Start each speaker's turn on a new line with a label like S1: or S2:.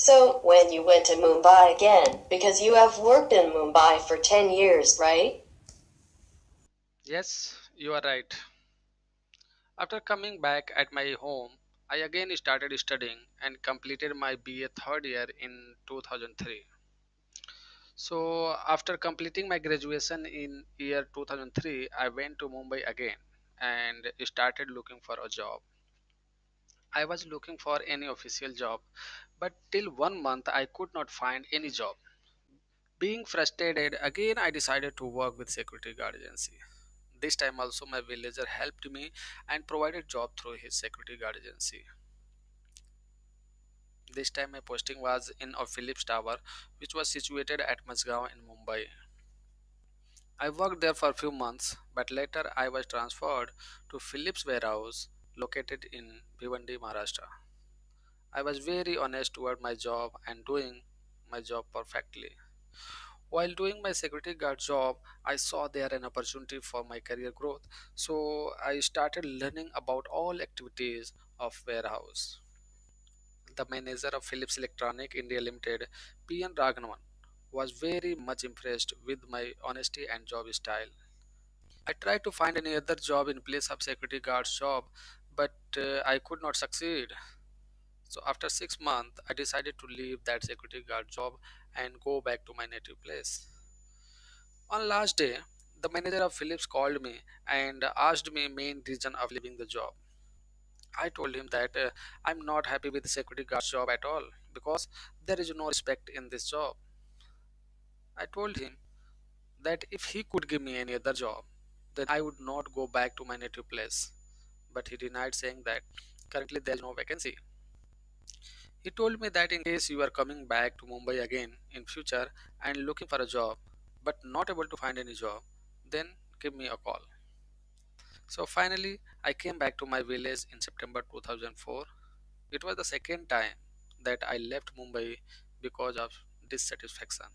S1: So, when you went to Mumbai again, because you have worked in Mumbai for 10 years, right?
S2: Yes, you are right. After coming back at my home, I again started studying and completed my BA third year in 2003. So, after completing my graduation in year 2003, I went to Mumbai again and started looking for a job. I was looking for any official job, but till 1 month I could not find any job. Being frustrated, again I decided to work with security guard agency. This time also my villager helped me and provided job through his security guard agency. This time my posting was in a Philips Tower, which was situated at Masgaon in Mumbai. I worked there for a few months, but later I was transferred to Philips warehouse located in Bhiwandi, Maharashtra. I was very honest toward my job and doing my job perfectly. While doing my security guard job, I saw there an opportunity for my career growth. So I started learning about all activities of warehouse. The manager of Philips Electronic India Limited, PN Raghavan, was very much impressed with my honesty and job style. I tried to find any other job in place of security guard's job, but I could not succeed. So after 6 months, I decided to leave that security guard job and go back to my native place. On last day, the manager of Philips called me and asked me main reason of leaving the job. I told him that I'm not happy with the security guard job at all because there is no respect in this job. I told him that if he could give me any other job, then I would not go back to my native place. But he denied, saying that currently there is no vacancy. He told me that in case you are coming back to Mumbai again in future and looking for a job but not able to find any job, then give me a call. So finally, I came back to my village in September 2004. It was the second time that I left Mumbai because of dissatisfaction.